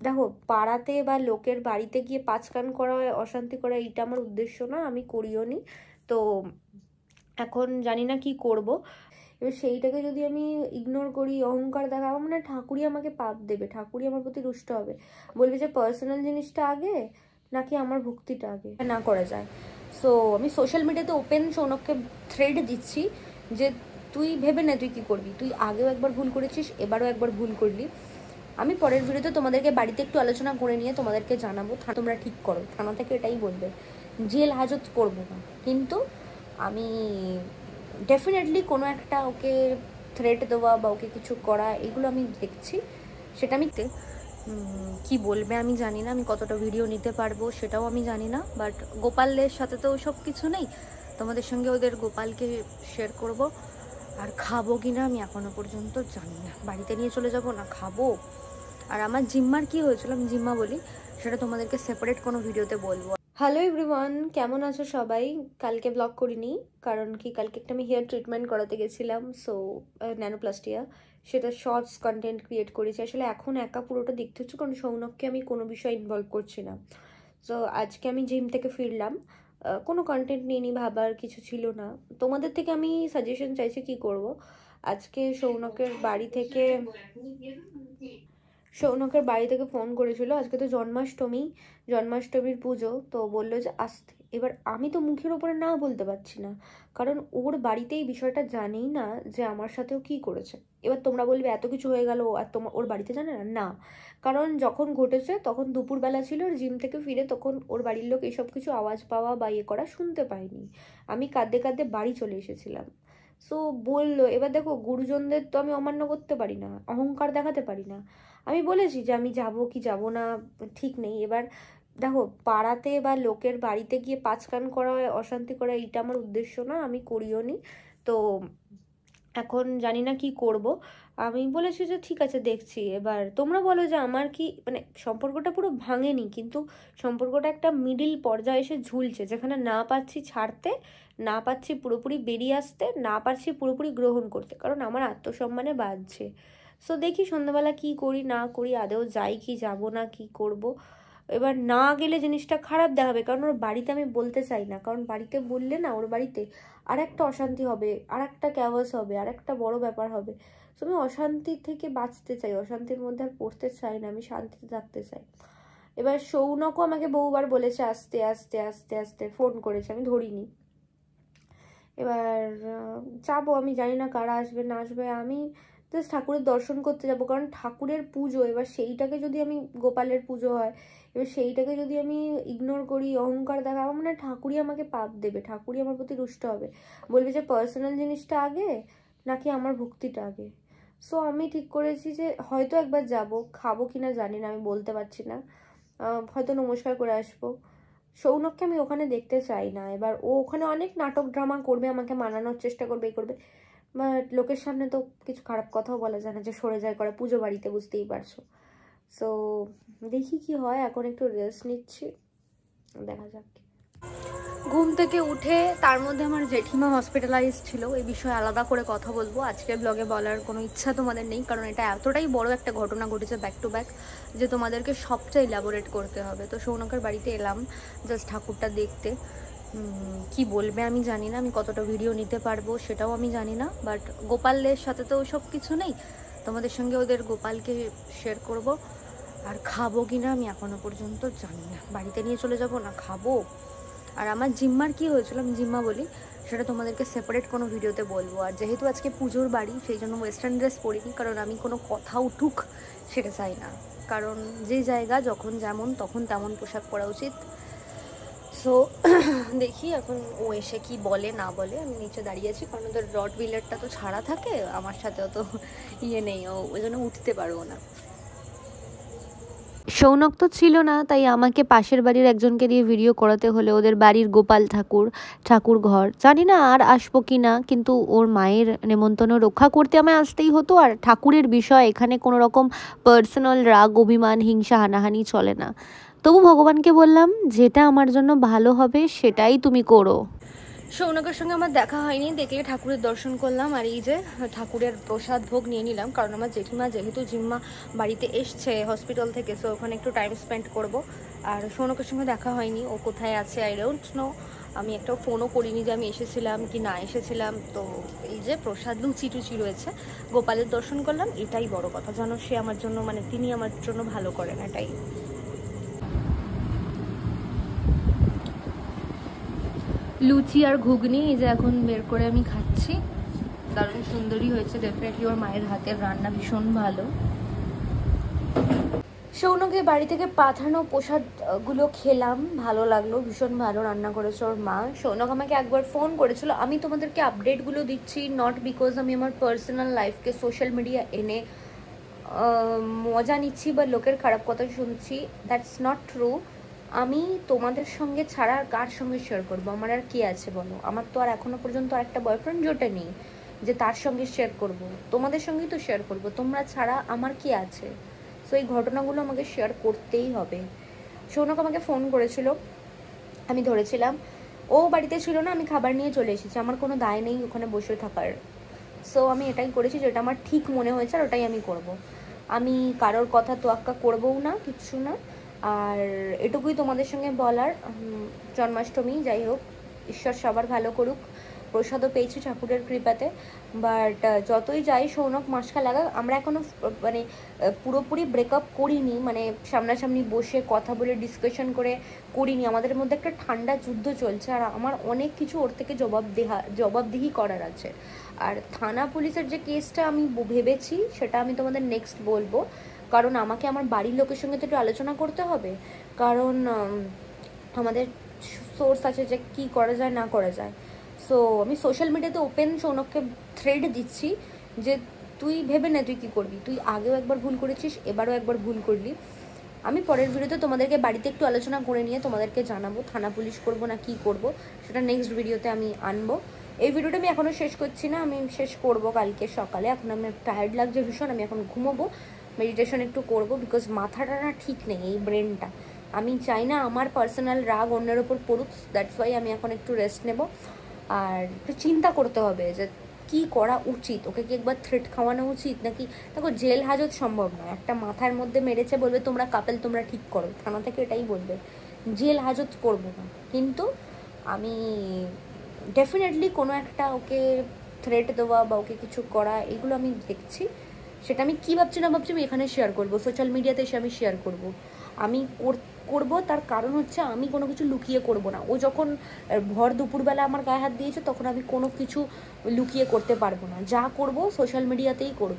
দেখো, পাড়াতে বা লোকের বাড়িতে গিয়ে পাঁচ কান করা, অশান্তি করা, এইটা আমার উদ্দেশ্য না, আমি করিও নি। তো এখন জানি না কি করব। এবার সেইটাকে যদি আমি ইগনোর করি, অহংকার দেখা, আমার মানে ঠাকুরই আমাকে পাপ দেবে, ঠাকুরই আমার প্রতি রুষ্ট হবে, বলবে যে পার্সোনাল জিনিসটা আগে নাকি আমার ভক্তিটা আগে। না করা যায়। সো আমি সোশ্যাল মিডিয়াতে ওপেন সৌনককে থ্রেড দিচ্ছি যে তুই ভেবে নে তুই কি করবি, তুই আগেও একবার ভুল করেছিস, এবারও একবার ভুল করলি। আমি পরের ভিডিওতে তোমাদেরকে বাড়িতে একটু আলোচনা করে নিয়ে তোমাদেরকে জানাবো, তোমরা ঠিক করো। থানা থেকে এটাই বলবে, জেল হাজত করবো না, কিন্তু আমি ডেফিনেটলি কোনো একটা ওকে থ্রেট দেওয়া বা ওকে কিছু করা, এগুলো আমি দেখছি। সেটা আমি কি বলবে আমি জানি না, আমি কতটা ভিডিও নিতে পারবো সেটাও আমি জানি না। বাট গোপালের সাথে তো সব কিছু নেই, তোমাদের সঙ্গে ওদের গোপালকে শেয়ার করব। আর খাবো কিনা আমি এখনো পর্যন্ত জানি না, বাড়িতে নিয়ে চলে যাব না খাবো। আর আমার জিম্মার কি হয়েছিল আমি জিম্মা বলি, সেটা তোমাদেরকে সেপারেট কোনো ভিডিওতে বলবো। হ্যালো এভরিওয়ান, কেমন আছো সবাই? কালকে ব্লগ করিনি, কারণ কি কালকে একটা আমি হেয়ার ট্রিটমেন্ট করাতে গেছিলাম, সো ন্যানোপ্লাস্টিয়া, সেটা শর্টস কন্টেন্ট ক্রিয়েট করেছি। আসলে এখন একা পুরোটা দেখতে হচ্ছে, কারণ সৌনককে আমি কোনো বিষয় ইনভলভ করছি না। সো আজকে আমি জিম থেকে ফিরলাম, কোনো কন্টেন্ট নিইনি, ভাবার কিছু ছিল না। তোমাদের থেকে আমি সাজেশন চাইছি কি করব। আজকে সৌনকের বাড়ি থেকে ফোন করেছিল, আজকে তো জন্মাষ্টমীর পুজো, তো বললো যে আসতে। এবার আমি তো মুখের ওপরে না বলতে পারছি না, কারণ ওর বাড়িতে এই বিষয়টা জানেই না যে আমার সাথেও কি করেছে। এবার তোমরা বলবে এত কিছু হয়ে গেল আর ওর বাড়িতে জানে না, না, কারণ যখন ঘটেছে তখন দুপুরবেলা ছিল, জিম থেকে ফিরে তখন ওর বাড়ির লোক এইসব কিছু আওয়াজ পাওয়া বা ইয়ে করা শুনতে পায়নি। আমি কাঁদতে কাঁদতে বাড়ি চলে এসেছিলাম। সো বললো, এবার দেখো গুরুজনদের তো আমি অমান্য করতে পারি না, অহংকার দেখাতে পারি না। আমি বলেছি যে আমি যাব কি যাব না ঠিক নেই। এবার দেখো, পাড়াতে বা লোকের বাড়িতে গিয়ে পাঁচ কান করা, অশান্তি করা, এইটা আমার উদ্দেশ্য না, আমি করিও নি। তো এখন জানি না কি করব। আমি বলেছি যে ঠিক আছে দেখছি। এবার তোমরা বলো যে আমার কি মানে সম্পর্কটা পুরো ভাঙেনি, কিন্তু সম্পর্কটা একটা মিডিল পর্যায়ে এসে ঝুলছে, যেখানে না পাচ্ছি ছাড়তে, না পাচ্ছি পুরোপুরি বেরিয়ে আসতে, না পারছি পুরোপুরি গ্রহণ করতে, কারণ আমার আত্মসম্মানে বাজছে। সো দেখি সন্ধ্যাবেলা কি করি না করি, আদেও যাই কি যাব না কি করব। এবার না গেলে জিনিসটা খারাপ দেখাবে, কারণ ওর বাড়িতে আমি বলতে চাই না, কারণ বাড়িতে বললে না ওর বাড়িতে আর একটা অশান্তি হবে, আর একটা ক্যাওয়াস হবে, আর একটা বড় ব্যাপার হবে। তো আমি অশান্তি থেকে বাঁচতে চাই, অশান্তির মধ্যে আর পড়তে চাই না, আমি শান্তিতে থাকতে চাই। এবার সৌনকও আমাকে বহুবার বলেছে আস্তে আস্তে আস্তে আস্তে, ফোন করেছে, আমি ধরিনি। এবার যাবো, আমি জানি না কারা আসবে না আসবে, আমি জাস্ট ঠাকুরের দর্শন করতে যাব, কারণ ঠাকুরের পুজো। এবার সেইটাকে যদি আমি, গোপালের পুজো হয়, এবার সেইটাকে যদি আমি ইগনোর করি, অহংকার দেখা, আমার মানে ঠাকুরই আমাকে পাপ দেবে, ঠাকুরই আমার প্রতি রুষ্ট হবে, বলবে যে পার্সোনাল জিনিসটা আগে নাকি আমার ভক্তিটা আগে। সো আমি ঠিক করেছি যে হয়তো একবার যাব, খাবো কিনা জানি না, আমি বলতে পারছি না, হয়তো নমস্কার করে আসবো। সৌনককে আমি ওখানে দেখতে চাই না। এবার ও ওখানে অনেক নাটক ড্রামা করবে, আমাকে মানানোর চেষ্টা করবে, এই করবে, বাট লোকের সামনে তো কিছু খারাপ কথাও বলা যায় না, যে সরে যায় করে পুজো বাড়িতে, বুঝতেই পারছো। সো দেখি কি হয়, এখন একটু রেস্ট নিচ্ছি, দেখা যাক। ঘুম থেকে উঠে তার মধ্যে আমার জেঠিমা হসপিটালাইজ ছিল, এই বিষয়ে আলাদা করে কথা বলবো, আজকের ব্লগে বলার কোনো ইচ্ছা তোমাদের নেই, কারণ এটা এতটাই বড় একটা ঘটনা ঘটেছে ব্যাক টু ব্যাক, যে তোমাদেরকে সবটা ইলাবোরেট করতে হবে। তো সৌনকের বাড়িতে এলাম জাস্ট ঠাকুরটা দেখতে। কি বলবে আমি জানি না, আমি কতটা ভিডিও নিতে পারবো সেটাও আমি জানি না। বাট গোপালের সাথে তো সব কিছু নেই, তোমাদের সঙ্গে ওদের গোপালকে শেয়ার করব। আর খাবো কিনা আমি এখনো পর্যন্ত জানি না, বাড়িতে নিয়ে চলে যাব না খাবো। আর আমার জিম্মার কি হয়েছিল আমি জিম্মা বলি, সেটা তোমাদেরকে সেপারেট কোনো ভিডিওতে বলবো। আর যেহেতু আজকে পুজোর বাড়ি, সেই জন্য ওয়েস্টার্ন ড্রেস পরিনি, কারণ আমি কোনো কথা উঠুক সেটা চাই না, কারণ যে জায়গা যখন যেমন তখন তেমন পোশাক পরা উচিত। সো দেখি এখন ও এসে কি বলে না বলে। আমি নিচে দাঁড়িয়ে আছি, কারণ ওদের রড বিলারটা তো ছাড়া থাকে, আমার সাথে অত ইয়ে নেই, ওই জন্য উঠতে পারবো না। সৌনক তো ছিল না, তাই আমাকে পাশের বাড়ির একজনকে দিয়ে ভিডিও করাতে হলে ওদের বাড়ির গোপাল ঠাকুর ঘর। জানি না আর আসবো কি না, কিন্তু ওর মায়ের নেমন্তন্ন রক্ষা করতে আমায় আসতেই হতো। আর ঠাকুরের বিষয়, এখানে কোনো রকম পার্সোনাল রাগ অভিমান হিংসা হানাহানি চলে না। তবু ভগবানকে বললাম যেটা আমার জন্য ভালো হবে সেটাই তুমি করো। সৌনকের সঙ্গে আমার দেখা হয়নি, দেখলে ঠাকুরের দর্শন করলাম আর এই যে ঠাকুরের প্রসাদ ভোগ নিয়ে নিলাম, কারণ আমার জেঠিমা যেহেতু জিম্মা বাড়িতে এসছে হসপিটাল থেকে, সো ওখানে একটু টাইম স্পেন্ড করব। আর সৌনকের সঙ্গে দেখা হয়নি, ও কোথায় আছে আই ডোন্ট নো, আমি একটা ফোনও করিনি যে আমি এসেছিলাম কি না এসেছিলাম। তো এই যে প্রসাদ লুচি টুচি রয়েছে, গোপালের দর্শন করলাম, এটাই বড় কথা, জানো সে আমার জন্য মানে তিনি আমার জন্য ভালো করেন, এটাই। লুচি আর ঘুগনি এই যে এখন বের করে আমি খাচ্ছি, দারুণ সুন্দরই হয়েছে, ডেফিনেটলি ওর মায়ের হাতের রান্না ভীষণ ভালো। সৌনকের বাড়ি থেকে পাঠানো প্রসাদগুলো খেলাম, ভালো লাগলো, ভীষণ ভালো রান্না করেছে ওর মা। সৌনক আমাকে একবার ফোন করেছিল, আমি তোমাদেরকে আপডেটগুলো দিচ্ছি নট বিকজ আমি আমার পার্সোনাল লাইফকে সোশ্যাল মিডিয়া এনে মজা নিচ্ছি বা লোকের খারাপ কথা শুনছি, দ্যাটস নট ট্রু। আমি তোমাদের সঙ্গে ছাড়া আর কার সঙ্গে শেয়ার করবো, আমার আর কে আছে বলো? আমার তো আর এখনো পর্যন্ত আর একটা বয়ফ্রেন্ড জোটে নেই যে তার সঙ্গে শেয়ার করব, তোমাদের সঙ্গেই তো শেয়ার করব, তোমরা ছাড়া আমার কে আছে? সো এই ঘটনাগুলো আমাকে শেয়ার করতেই হবে। সৌনক আমাকে ফোন করেছিল, আমি ধরেছিলাম, ও বাড়িতে ছিল না, আমি খাবার নিয়ে চলে এসেছি, আমার কোনো দায় নেই ওখানে বসে থাকার। সো আমি এটাই করেছি যেটা আমার ঠিক মনে হয়েছে আর ওটাই আমি করব। আমি কারোর কথা তোয়াক্কা করবও না, কিচ্ছু না। আর এটুকুই তোমাদের সঙ্গে বলার, জন্মাষ্টমী যাই হোক, ঈশ্বর সবার ভালো করুক, প্রসাদও পেয়েছি ঠাকুরের কৃপাতে। বাট যতই যাই সৌনক মাসকা লাগা, আমরা এখনও মানে পুরোপুরি ব্রেকআপ করিনি, মানে সামনাসামনি বসে কথা বলে ডিসকাশন করে করিনি, আমাদের মধ্যে একটা ঠান্ডা যুদ্ধ চলছে। আর আমার অনেক কিছু ওর থেকে জবাবদিহি করার আছে। আর থানা পুলিশের যে কেসটা আমি ভেবেছি সেটা আমি তোমাদের নেক্সট বলবো, কারণ আমাকে আমার বাড়ির লোকের সঙ্গে তো একটু আলোচনা করতে হবে, কারণ আমাদের সোর্স আছে যে কী করা যায় না করা যায়। সো আমি সোশ্যাল মিডিয়াতে ওপেন সৌনককে থ্রেড দিচ্ছি যে তুই ভেবে নে তুই কী করবি, তুই আগেও একবার ভুল করেছিস, এবারও একবার ভুল করলি। আমি পরের ভিডিওতে তোমাদেরকে বাড়িতে একটু আলোচনা করে নিয়ে তোমাদেরকে জানাবো থানা পুলিশ করব না কি করব, সেটা নেক্সট ভিডিওতে আমি আনবো। এই ভিডিওটা আমি এখনও শেষ করছি না, আমি শেষ করব কালকে সকালে। এখন আমি টায়ার্ড লাগছে ভীষণ, আমি এখন ঘুমোবো, মেডিটেশন একটু করব, বিকজ মাথাটা না ঠিক নেই, এই ব্রেনটা। আমি চাই না আমার পার্সোনাল রাগ অন্যের ওপর পড়ুক, দ্যাটস ওয়াই আমি এখন একটু রেস্ট নেব। আর একটু চিন্তা করতে হবে যে কি করা উচিত, ওকে কি একবার থ্রেট খাওয়ানো উচিত নাকি? দেখো জেল হাজত সম্ভব নয়, একটা মাথার মধ্যে মেরেছে বলবে তোমরা কাপেল, তোমরা ঠিক করো, থানা থেকে এটাই বলবে, জেল হাজত করবো না। কিন্তু আমি ডেফিনেটলি কোনো একটা ওকে থ্রেট দেওয়া বা ওকে কিছু করা, এগুলো আমি দেখছি, সেটা আমি কী ভাবছি না ভাবছি আমি এখানে শেয়ার করবো, সোশ্যাল মিডিয়াতে এসে আমি শেয়ার করব। আমি করব, তার কারণ হচ্ছে আমি কোনো কিছু লুকিয়ে করব না। ও যখন ভর দুপুরবেলা আমার গায়ে হাত দিয়েছে তখন আমি কোনো কিছু লুকিয়ে করতে পারবো না, যা করব সোশ্যাল মিডিয়াতেই করব।